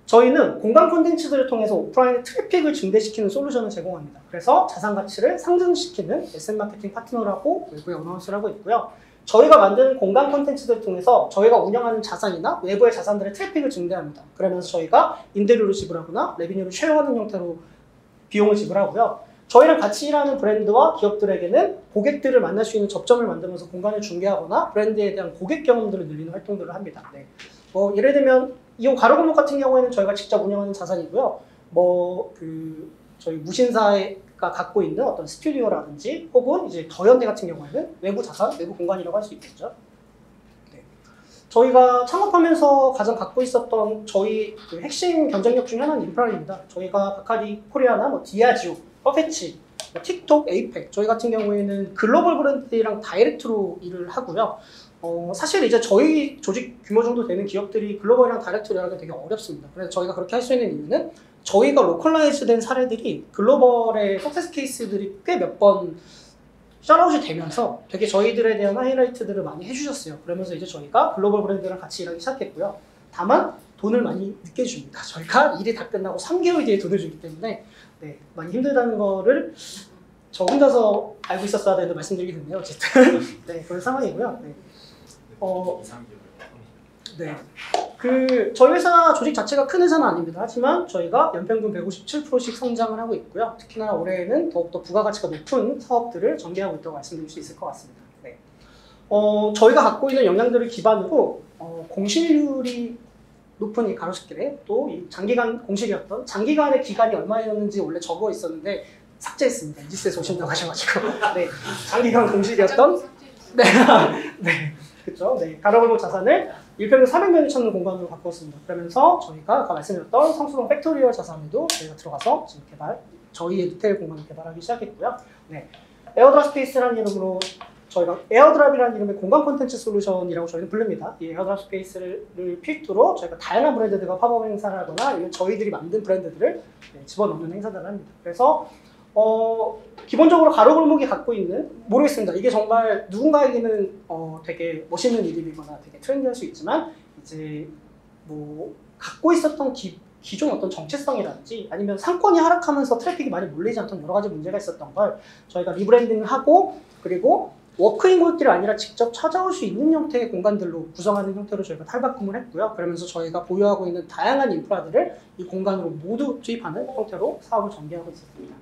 저희는 공간 콘텐츠들을 통해서 오프라인의 트래픽을 증대시키는 솔루션을 제공합니다. 그래서 자산 가치를 상승시키는 SM 마케팅 파트너라고 외부에 어나운스를 하고 있고요. 저희가 만드는 공간 콘텐츠들을 통해서 저희가 운영하는 자산이나 외부의 자산들의 트래픽을 증대합니다. 그러면서 저희가 임대료를 지불하거나 레비뉴를 쉐어하는 형태로 비용을 지불하고요. 저희랑 같이 일하는 브랜드와 기업들에게는 고객들을 만날 수 있는 접점을 만들면서 공간을 중개하거나 브랜드에 대한 고객 경험들을 늘리는 활동들을 합니다. 네. 예를 들면 이 가로골목 같은 경우에는 저희가 직접 운영하는 자산이고요. 저희 무신사가 갖고 있는 어떤 스튜디오라든지 혹은 이제 더현대 같은 경우에는 외부 자산, 외부 공간이라고 할 수 있겠죠. 네. 저희가 창업하면서 가장 갖고 있었던 저희 핵심 경쟁력 중 하나는 인프라입니다. 저희가 바카디 코리아나 디아지오, 퍼페치, 틱톡, 에이펙 저희 같은 경우에는 글로벌 브랜드들이랑 다이렉트로 일을 하고요. 사실 이제 저희 조직 규모 정도 되는 기업들이 글로벌이랑 다이렉트로 일하기 되게 어렵습니다. 그래서 저희가 그렇게 할 수 있는 이유는 저희가 로컬라이즈 된 사례들이 글로벌의 석세스 케이스들이 꽤 몇 번 샤라웃이 되면서 되게 저희들에 대한 하이라이트들을 많이 해주셨어요. 그러면서 이제 저희가 글로벌 브랜드랑 같이 일하기 시작했고요. 다만 돈을 많이 늦게 줍니다. 저희가 일이 다 끝나고 3개월 뒤에 돈을 주기 때문에 네, 많이 힘들다는 거를 저 혼자서 알고 있었어야 되는데 말씀드리게 됐네요. 어쨌든 네, 그런 상황이고요. 네. 네. 저희 회사 조직 자체가 큰 회사는 아닙니다. 하지만 저희가 연평균 157%씩 성장을 하고 있고요. 특히나 올해에는 더욱더 부가가치가 높은 사업들을 전개하고 있다고 말씀드릴 수 있을 것 같습니다. 네. 저희가 갖고 있는 역량들을 기반으로 공실률이 높은 이 가로수길에 또 이 장기간 공실이었던 장기간의 기간이 얼마였는지 원래 적어 있었는데 삭제했습니다. 이지스에서 오신다고 하셔가지고 네. 장기간 공실이었던 네. 네. 그렇죠. 네. 가로골목 자산을 일평균 400명이 찾는 공간으로 바꿨습니다. 그러면서 저희가 아까 말씀드렸던 성수동 팩토리얼 자산에도 저희가 들어가서 지금 저희의 리테일 공간을 개발하기 시작했고요. 네. 에어드랍 스페이스라는 이름으로 저희가 에어드랍이라는 이름의 공간 콘텐츠 솔루션이라고 저희는 부릅니다. 이 에어드랍 스페이스를 필두로 저희가 다양한 브랜드들과 팝업 행사를 하거나 아니면 저희들이 만든 브랜드들을 집어넣는 행사들을 합니다. 그래서 기본적으로 가로골목이 갖고 있는 모르겠습니다. 이게 정말 누군가에게는 되게 멋있는 이름이거나 되게 트렌디할 수 있지만 이제 갖고 있었던 기존 어떤 정체성이라든지 아니면 상권이 하락하면서 트래픽이 많이 몰리지 않던 여러 가지 문제가 있었던 걸 저희가 리브랜딩을 하고 그리고 워크인 곳들이 아니라 직접 찾아올 수 있는 형태의 공간들로 구성하는 형태로 저희가 탈바꿈을 했고요. 그러면서 저희가 보유하고 있는 다양한 인프라들을 이 공간으로 모두 투입하는 형태로 사업을 전개하고 있습니다.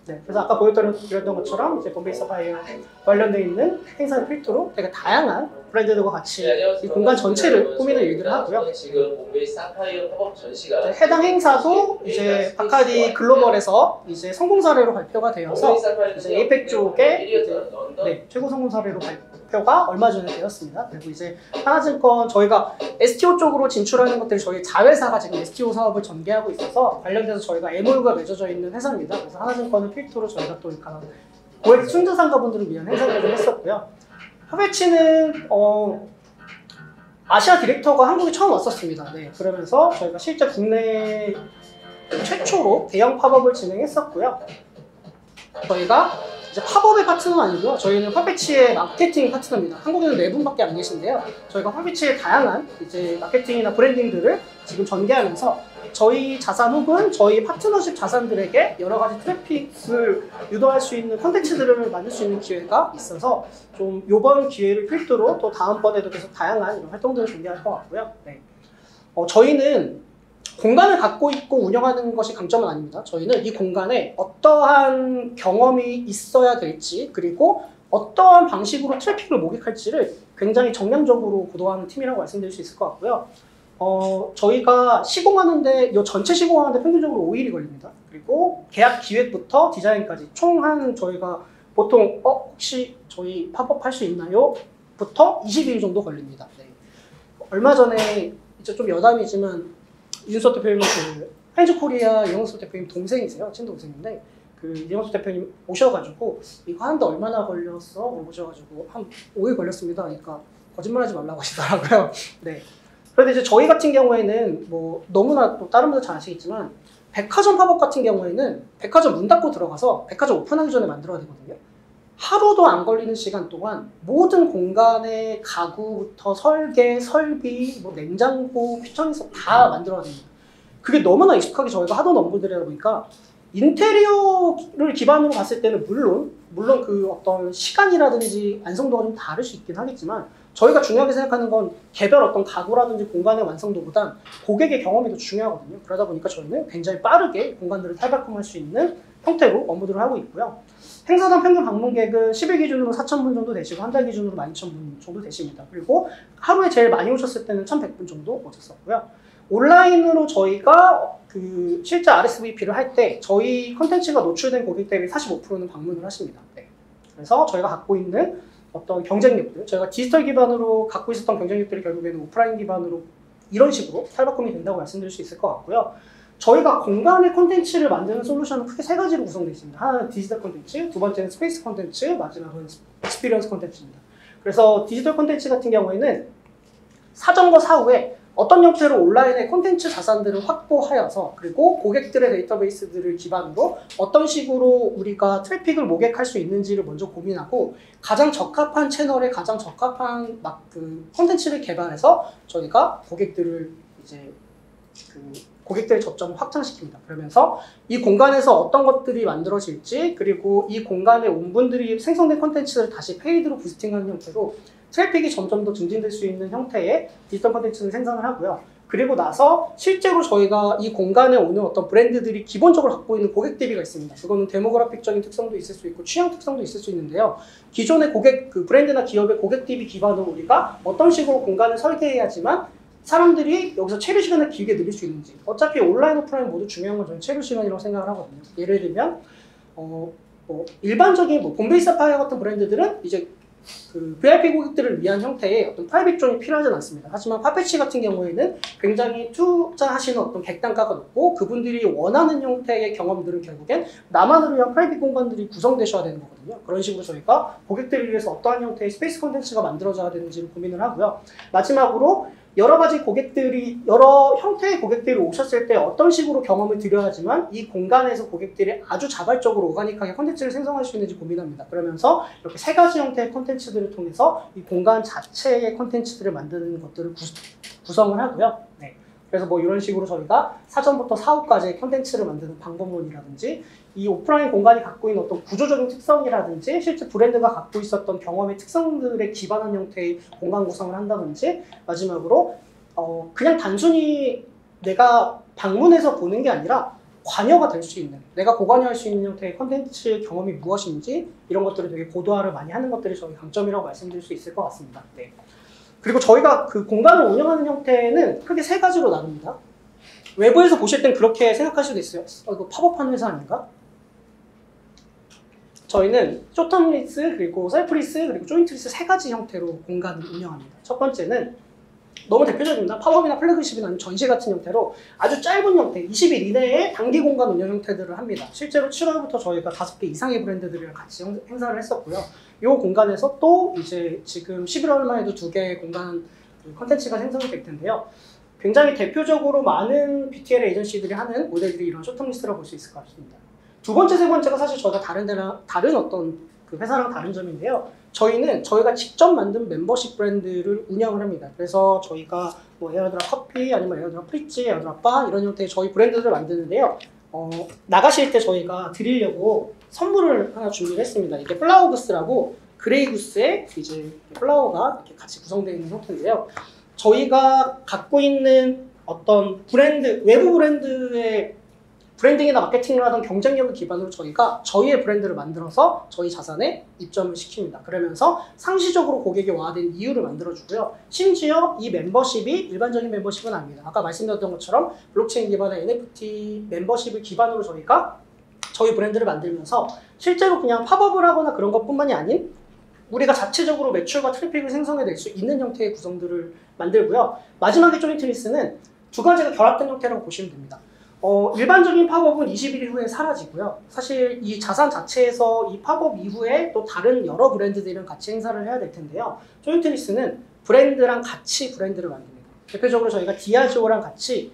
네, 그래서 아까 보여드렸던 것처럼 이제 본베이 사파이어 관련되어 있는 행사를 필두로 되게 다양한 브랜드들과 같이 이 공간 전체를 꾸미는 일들을 하고요. 지금 본베이 사파이어 팝업 전시가 해당 행사도 이제 바카디 글로벌에서 이제 성공 사례로 발표가 되어서 이제 에이펙 쪽에 네, 최고 성공 사례로 발표가 얼마 전에 되었습니다. 그리고 이제 하나증권 저희가 STO 쪽으로 진출하는 것들이 저희 자회사가 지금 STO 사업을 전개하고 있어서 관련돼서 저희가 MOU가 맺어져 있는 회사입니다. 그래서 하나증권을 필두로 저희가 또 고액 순자산가분들을 위한 행사를 좀 했었고요. 허베치는 아시아 디렉터가 한국에 처음 왔었습니다. 네, 그러면서 저희가 실제 국내 최초로 대형 팝업을 진행했었고요. 저희가 이제 팝업의 파트너는 아니고요. 저희는 허베치의 마케팅 파트너입니다. 한국에는 4분밖에 안 계신데요. 저희가 허베치의 다양한 이제 마케팅이나 브랜딩들을 지금 전개하면서 저희 자산 혹은 저희 파트너십 자산들에게 여러 가지 트래픽을 유도할 수 있는 콘텐츠들을 만들 수 있는 기회가 있어서 좀 이번 기회를 필두로 또 다음번에도 계속 다양한 이런 활동들을 준비할 것 같고요. 네. 저희는 공간을 갖고 있고 운영하는 것이 강점은 아닙니다. 저희는 이 공간에 어떠한 경험이 있어야 될지 그리고 어떠한 방식으로 트래픽을 모객할지를 굉장히 정량적으로 고도화하는 팀이라고 말씀드릴 수 있을 것 같고요. 저희가 시공하는데 이 전체 시공하는데 평균적으로 5일이 걸립니다. 그리고 계약 기획부터 디자인까지 총 한 저희가 보통 혹시 저희 팝업 할 수 있나요? 부터 20일 정도 걸립니다. 네. 얼마 전에 이제 좀 여담이지만 이준석 대표님은 하인즈 코리아 이영석 대표님 동생이세요. 친동생인데 이영석 대표님 오셔가지고 이거 하는데 얼마나 걸렸어? 물어보셔가지고 한 5일 걸렸습니다. 그러니까 거짓말하지 말라고 하시더라고요. 네. 그런데 이제 저희 같은 경우에는 너무나 또 다른 분들 잘 아시겠지만 백화점 팝업 같은 경우에는 백화점 문 닫고 들어가서 백화점 오픈하기 전에 만들어야 되거든요. 하루도 안 걸리는 시간 동안 모든 공간의 가구부터 설계, 설비, 뭐 냉장고, 피처링석 다 만들어야 됩니다. 그게 너무나 익숙하게 저희가 하던 업무들이다 보니까 인테리어를 기반으로 봤을 때는 물론 그 어떤 시간이라든지 완성도가 좀 다를 수 있긴 하겠지만 저희가 중요하게 생각하는 건 개별 어떤 가구라든지 공간의 완성도보단 고객의 경험이 더 중요하거든요. 그러다 보니까 저희는 굉장히 빠르게 공간들을 탈바꿈할 수 있는 형태로 업무들을 하고 있고요. 행사당 평균 방문객은 10일 기준으로 4,000분 정도 되시고 한 달 기준으로 12,000분 정도 되십니다. 그리고 하루에 제일 많이 오셨을 때는 1,100분 정도 오셨었고요. 온라인으로 저희가 그 실제 RSVP를 할 때 저희 컨텐츠가 노출된 고객 대비 45%는 방문을 하십니다. 네. 그래서 저희가 갖고 있는 어떤 경쟁력들, 저희가 디지털 기반으로 갖고 있었던 경쟁력들이 결국에는 오프라인 기반으로 이런 식으로 탈바꿈이 된다고 말씀드릴 수 있을 것 같고요. 저희가 공간의 콘텐츠를 만드는 솔루션은 크게 세 가지로 구성되어 있습니다. 하나는 디지털 콘텐츠, 두 번째는 스페이스 콘텐츠, 마지막은 익스피리언스 콘텐츠입니다. 그래서 디지털 콘텐츠 같은 경우에는 사전과 사후에 어떤 형태로 온라인의 콘텐츠 자산들을 확보하여서 그리고 고객들의 데이터베이스들을 기반으로 어떤 식으로 우리가 트래픽을 모객할 수 있는지를 먼저 고민하고 가장 적합한 채널에 가장 적합한 막 그 콘텐츠를 개발해서 저희가 고객들을 이제 고객들의 접점을 확장시킵니다. 그러면서 이 공간에서 어떤 것들이 만들어질지 그리고 이 공간에 온 분들이 생성된 콘텐츠를 다시 페이드로 부스팅하는 형태로 트래픽이 점점 더 증진될 수 있는 형태의 디지털 콘텐츠를 생산을 하고요. 그리고 나서 실제로 저희가 이 공간에 오는 어떤 브랜드들이 기본적으로 갖고 있는 고객 대비가 있습니다. 그거는 데모그래픽적인 특성도 있을 수 있고 취향 특성도 있을 수 있는데요. 기존의 고객, 그 브랜드나 기업의 고객 대비 기반으로 우리가 어떤 식으로 공간을 설계해야지만 사람들이 여기서 체류 시간을 길게 늘릴 수 있는지. 어차피 온라인, 오프라인 모두 중요한 건 저는 체류 시간이라고 생각을 하거든요. 예를 들면 일반적인 봄베이 사파이어 같은 브랜드들은 이제 그 VIP 고객들을 위한 형태의 어떤 프라이빗 존이 필요하진 않습니다. 하지만 파페치 같은 경우에는 굉장히 투자하시는 어떤 객단가가 높고 그분들이 원하는 형태의 경험들은 결국엔 나만을 위한 프라이빗 공간들이 구성되셔야 되는 거거든요. 그런 식으로 저희가 고객들을 위해서 어떠한 형태의 스페이스 콘텐츠가 만들어져야 되는지를 고민을 하고요. 마지막으로 여러 가지 고객들이 여러 형태의 고객들이 오셨을 때 어떤 식으로 경험을 드려야지만 이 공간에서 고객들이 아주 자발적으로 오가닉하게 콘텐츠를 생성할 수 있는지 고민합니다. 그러면서 이렇게 세 가지 형태의 콘텐츠들을 통해서 이 공간 자체의 콘텐츠들을 만드는 것들을 구성을 하고요. 네. 그래서 뭐 이런 식으로 저희가 사전부터 사후까지의 콘텐츠를 만드는 방법론이라든지 이 오프라인 공간이 갖고 있는 어떤 구조적인 특성이라든지 실제 브랜드가 갖고 있었던 경험의 특성들에 기반한 형태의 공간 구성을 한다든지 마지막으로 그냥 단순히 내가 방문해서 보는 게 아니라 관여가 될 수 있는 내가 고관여할 수 있는 형태의 콘텐츠 경험이 무엇인지 이런 것들을 되게 고도화를 많이 하는 것들이 저희 강점이라고 말씀드릴 수 있을 것 같습니다. 네. 그리고 저희가 그 공간을 운영하는 형태는 크게 세 가지로 나눕니다. 외부에서 보실 땐 그렇게 생각할 수도 있어요. 이거 팝업하는 회사 아닌가? 저희는 쇼텀 리스, 그리고 셀프 리스, 그리고 조인트 리스 세 가지 형태로 공간을 운영합니다. 첫 번째는 너무 대표적입니다. 팝업이나 플래그십이나 아니면 전시 같은 형태로 아주 짧은 형태, 20일 이내에 단기 공간 운영 형태들을 합니다. 실제로 7월부터 저희가 5개 이상의 브랜드들이랑 같이 행사를 했었고요. 이 공간에서 또 이제 지금 11월만 해도 2개의 공간 컨텐츠가 생성이 될 텐데요. 굉장히 대표적으로 많은 BTL 에이전시들이 하는 모델들이 이런 쇼텀 리스트라고 볼 수 있을 것 같습니다. 두 번째, 세 번째가 사실 저희가 다른 어떤 그 회사랑 다른 점인데요. 저희가 직접 만든 멤버십 브랜드를 운영을 합니다. 그래서 저희가 뭐 에어드랍 커피, 아니면 에어드랍 프리츠, 에어드랍 바 이런 형태의 저희 브랜드들을 만드는데요. 나가실 때 저희가 드리려고 선물을 하나 준비를 했습니다. 이게 플라워구스라고 그레이구스의 이제 플라워가 이렇게 같이 구성되어 있는 형태인데요. 저희가 갖고 있는 어떤 브랜드, 외부 브랜드의 브랜딩이나 마케팅을 하던 경쟁력을 기반으로 저희가 저희의 브랜드를 만들어서 저희 자산에 입점을 시킵니다. 그러면서 상시적으로 고객이 와야 되는 이유를 만들어주고요. 심지어 이 멤버십이 일반적인 멤버십은 아닙니다. 아까 말씀드렸던 것처럼 블록체인 기반의 NFT 멤버십을 기반으로 저희가 저희 브랜드를 만들면서 실제로 그냥 팝업을 하거나 그런 것뿐만이 아닌 우리가 자체적으로 매출과 트래픽을 생성해낼 수 있는 형태의 구성들을 만들고요. 마지막에 조인트 리스는 두 가지가 결합된 형태라고 보시면 됩니다. 일반적인 팝업은 20일 이후에 사라지고요. 사실 이 자산 자체에서 이 팝업 이후에 또 다른 여러 브랜드들이랑 같이 행사를 해야 될 텐데요. 조인트 리스는 브랜드랑 같이 브랜드를 만듭니다. 대표적으로 저희가 디아지오랑 같이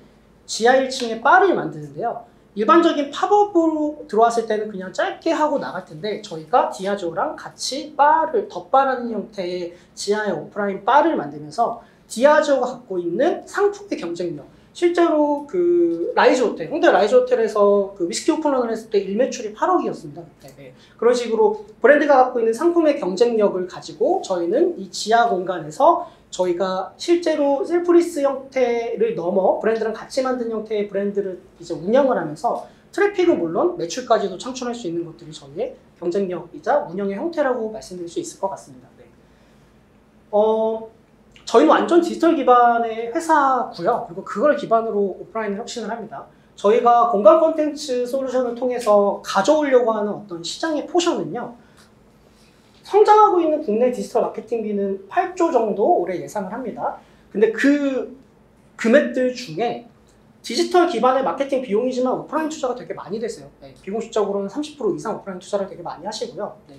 지하 1층에 바를 만드는데요. 일반적인 팝업으로 들어왔을 때는 그냥 짧게 하고 나갈 텐데 저희가 디아조랑 같이 바를 덧바라는 형태의 지하의 오프라인 바를 만들면서 디아조가 갖고 있는 상품의 경쟁력, 실제로 그 라이즈 호텔, 홍대 라이즈 호텔에서 그 위스키 오픈런을 했을 때 일매출이 8억이었습니다. 네. 그런 식으로 브랜드가 갖고 있는 상품의 경쟁력을 가지고 저희는 이 지하 공간에서 저희가 실제로 셀프리스 형태를 넘어 브랜드랑 같이 만든 형태의 브랜드를 이제 운영을 하면서 트래픽은 물론 매출까지도 창출할 수 있는 것들이 저희의 경쟁력이자 운영의 형태라고 말씀드릴 수 있을 것 같습니다. 네. 저희는 완전 디지털 기반의 회사고요. 그리고 그걸 기반으로 오프라인을 혁신을 합니다. 저희가 공간 콘텐츠 솔루션을 통해서 가져오려고 하는 어떤 시장의 포션은요. 성장하고 있는 국내 디지털 마케팅비는 8조 정도 올해 예상을 합니다. 근데 그 금액들 중에 디지털 기반의 마케팅 비용이지만 오프라인 투자가 되게 많이 되세요. 네, 비공식적으로는 30% 이상 오프라인 투자를 되게 많이 하시고요. 네.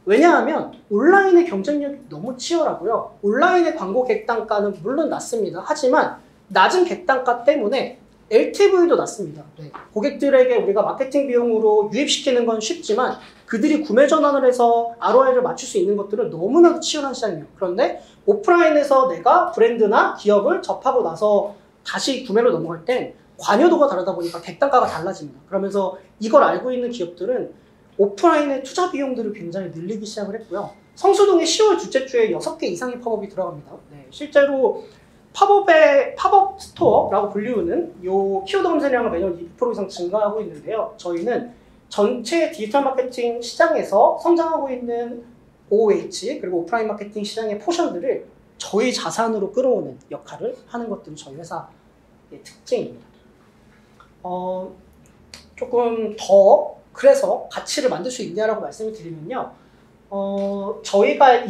왜냐하면 온라인의 경쟁력이 너무 치열하고요. 온라인의 광고 객단가는 물론 낮습니다. 하지만 낮은 객단가 때문에 LTV도 낮습니다. 네. 고객들에게 우리가 마케팅 비용으로 유입시키는 건 쉽지만 그들이 구매 전환을 해서 ROI를 맞출 수 있는 것들은 너무나도 치열한 시장이에요. 그런데 오프라인에서 내가 브랜드나 기업을 접하고 나서 다시 구매로 넘어갈 땐 관여도가 다르다 보니까 객단가가 달라집니다. 그러면서 이걸 알고 있는 기업들은 오프라인의 투자 비용들을 굉장히 늘리기 시작을 했고요. 성수동에 10월 둘째 주에 6개 이상의 팝업이 들어갑니다. 네, 실제로 팝업 스토어라고 불리우는 요 키워드 검색량은 매년 2% 이상 증가하고 있는데요. 저희는 전체 디지털 마케팅 시장에서 성장하고 있는 OOH 그리고 오프라인 마케팅 시장의 포션들을 저희 자산으로 끌어오는 역할을 하는 것들이 저희 회사의 특징입니다. 조금 더 그래서 가치를 만들 수 있냐라고 말씀을 드리면요. 저희가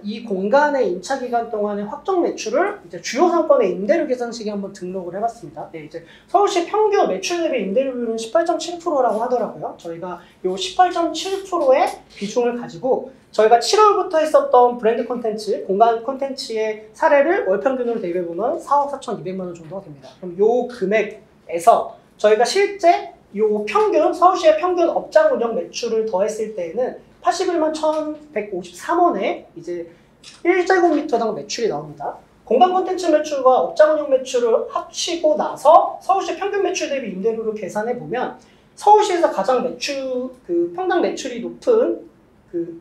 이 공간의 임차 기간 동안의 확정 매출을 이제 주요 상권의 임대료 계산식에 한번 등록을 해봤습니다. 네, 이제 서울시 평균 매출 대비 임대료율은 18.7%라고 하더라고요. 저희가 이 18.7%의 비중을 가지고 저희가 7월부터 했었던 브랜드 콘텐츠, 공간 콘텐츠의 사례를 월 평균으로 대입해보면 4억 4,200만 원 정도가 됩니다. 그럼 이 금액에서 저희가 실제 요 평균, 서울시의 평균 업장 운영 매출을 더했을 때에는 81만 1,153원에 이제 1제곱미터당 매출이 나옵니다. 공간 콘텐츠 매출과 업장 운영 매출을 합치고 나서 서울시 평균 매출 대비 임대료를 계산해 보면 서울시에서 가장 평당 매출이 높은 그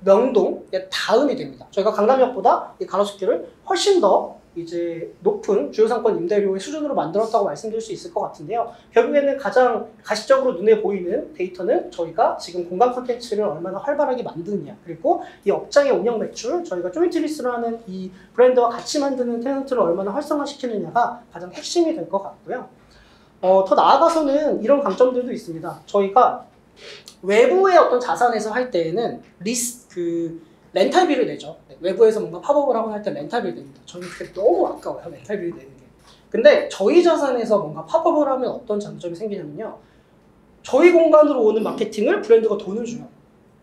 명동의 다음이 됩니다. 저희가 강남역보다 이 가로수길을 훨씬 더 이제 높은 주요 상권 임대료의 수준으로 만들었다고 말씀드릴 수 있을 것 같은데요. 결국에는 가장 가시적으로 눈에 보이는 데이터는 저희가 지금 공간 콘텐츠를 얼마나 활발하게 만드느냐, 그리고 이 업장의 운영 매출, 저희가 조인트리스라는 이 브랜드와 같이 만드는 테넌트를 얼마나 활성화시키느냐가 가장 핵심이 될 것 같고요. 더 나아가서는 이런 강점들도 있습니다. 저희가 외부의 어떤 자산에서 할 때에는 렌탈비를 내죠. 외부에서 뭔가 팝업을 하거나 할 때 렌탈비를 냅니다. 저는 그게 너무 아까워요, 렌탈비를 내는 게. 근데 저희 자산에서 뭔가 팝업을 하면 어떤 장점이 생기냐면요. 저희 공간으로 오는 마케팅을 브랜드가 돈을 줘요.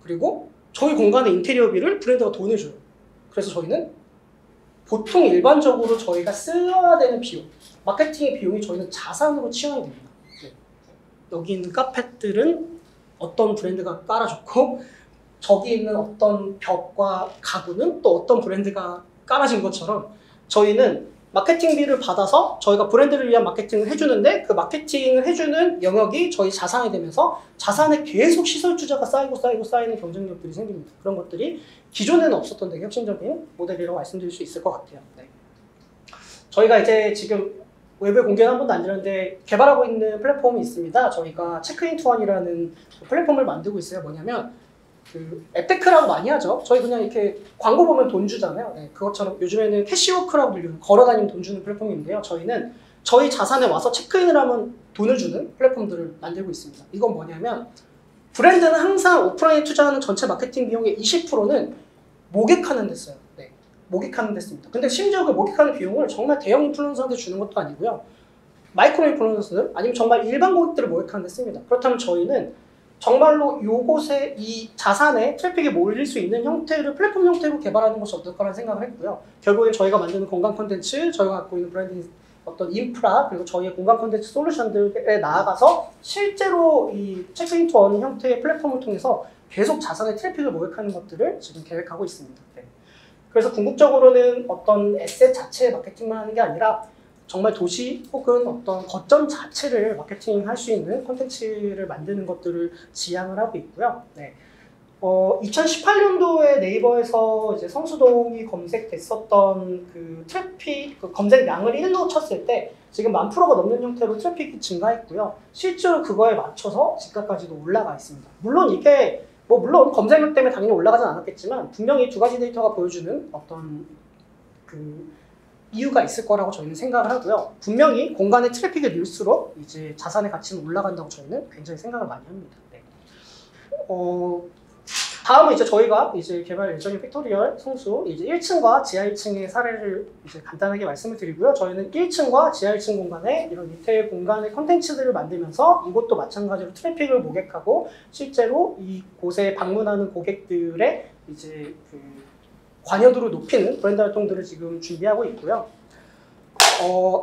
그리고 저희 공간의 인테리어비를 브랜드가 돈을 줘요. 그래서 저희는 보통 일반적으로 저희가 써야 되는 비용, 마케팅의 비용이 저희는 자산으로 치환이 됩니다. 네. 여기 있는 카펫들은 어떤 브랜드가 깔아줬고 저기 있는 어떤 벽과 가구는 또 어떤 브랜드가 깔아진 것처럼 저희는 마케팅비를 받아서 저희가 브랜드를 위한 마케팅을 해주는데 그 마케팅을 해주는 영역이 저희 자산이 되면서 자산에 계속 시설 투자가 쌓이는 경쟁력들이 생깁니다. 그런 것들이 기존에는 없었던 되게 혁신적인 모델이라고 말씀드릴 수 있을 것 같아요. 네. 저희가 이제 지금 외부에 공개는 한 번도 안 드렸는데 개발하고 있는 플랫폼이 있습니다. 저희가 체크인 투원이라는 플랫폼을 만들고 있어요. 뭐냐면 앱테크라고 많이 하죠. 저희 그냥 이렇게 광고 보면 돈 주잖아요. 네, 그것처럼 요즘에는 캐시워크라고 불리는 걸어다니면 돈 주는 플랫폼인데요. 저희는 저희 자산에 와서 체크인을 하면 돈을 주는 플랫폼들을 만들고 있습니다. 이건 뭐냐면 브랜드는 항상 오프라인에 투자하는 전체 마케팅 비용의 20%는 모객하는 데 써요. 네, 모객하는 데 씁니다. 근데 심지어 그 모객하는 비용을 정말 대형 인플루언서한테 주는 것도 아니고요. 마이크로 인플루언서들 아니면 정말 일반 고객들을 모객하는 데 씁니다. 그렇다면 저희는 정말로 요곳에 이 자산에 트래픽이 몰릴 수 있는 형태를 플랫폼 형태로 개발하는 것이 어떨까라는 생각을 했고요. 결국엔 저희가 만드는 건강 콘텐츠, 저희가 갖고 있는 브랜딩 어떤 인프라 그리고 저희의 공간 콘텐츠 솔루션들에 나아가서 실제로 이 체크인 투 원 형태의 플랫폼을 통해서 계속 자산의 트래픽을 모획하는 것들을 지금 계획하고 있습니다. 네. 그래서 궁극적으로는 어떤 에셋 자체의 마케팅만 하는 게 아니라 정말 도시 혹은 어떤 거점 자체를 마케팅할 수 있는 콘텐츠를 만드는 것들을 지향을 하고 있고요. 네. 2018년도에 네이버에서 이제 성수동이 검색됐었던 그 트래픽, 그 검색량을 1로 쳤을 때 지금 10,000%가 넘는 형태로 트래픽이 증가했고요. 실제로 그거에 맞춰서 집값까지도 올라가 있습니다. 물론 이게 물론 검색력 때문에 당연히 올라가진 않았겠지만 분명히 두 가지 데이터가 보여주는 어떤 그 이유가 있을 거라고 저희는 생각을 하고요. 분명히 공간의 트래픽이 늘수록 이제 자산의 가치는 올라간다고 저희는 굉장히 생각을 많이 합니다. 네. 다음은 이제 저희가 이제 개발 예정인 팩토리얼 성수 이제 1층과 지하 1층의 사례를 이제 간단하게 말씀을 드리고요. 저희는 1층과 지하 1층 공간에 이런 리테일 공간의 컨텐츠들을 만들면서 이곳도 마찬가지로 트래픽을 모객하고 실제로 이곳에 방문하는 고객들의 이제 그 관여도를 높이는 브랜드 활동들을 지금 준비하고 있고요.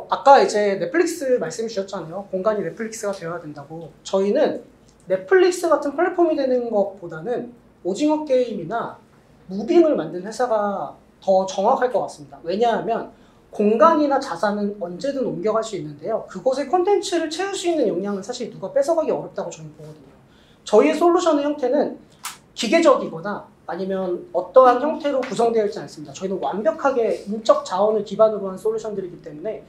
아까 이제 넷플릭스 말씀 주셨잖아요. 공간이 넷플릭스가 되어야 된다고. 저희는 넷플릭스 같은 플랫폼이 되는 것보다는 오징어 게임이나 무빙을 만든 회사가 더 정확할 것 같습니다. 왜냐하면 공간이나 자산은 언제든 옮겨갈 수 있는데요. 그곳의 콘텐츠를 채울 수 있는 역량은 사실 누가 뺏어가기 어렵다고 저는 보거든요. 저희의 솔루션의 형태는 기계적이거나 아니면 어떠한 형태로 구성되어 있지 않습니다. 저희는 완벽하게 인적 자원을 기반으로 한 솔루션들이기 때문에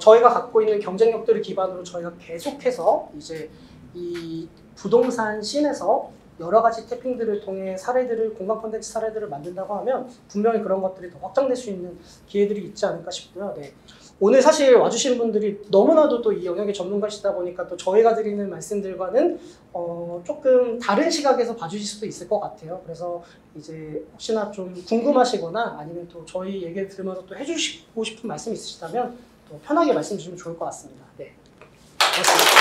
저희가 갖고 있는 경쟁력들을 기반으로 저희가 계속해서 이제 이 부동산 씬에서 여러 가지 태핑들을 통해 사례들을 공간 콘텐츠 사례들을 만든다고 하면 분명히 그런 것들이 더 확장될 수 있는 기회들이 있지 않을까 싶고요. 네. 오늘 사실 와주시는 분들이 너무나도 또 이 영역의 전문가시다 보니까 또 저희가 드리는 말씀들과는 조금 다른 시각에서 봐주실 수도 있을 것 같아요. 그래서 이제 혹시나 좀 궁금하시거나 아니면 또 저희 얘기를 들으면서 또 해주시고 싶은 말씀 있으시다면 또 편하게 말씀 주시면 좋을 것 같습니다. 네. 고맙습니다.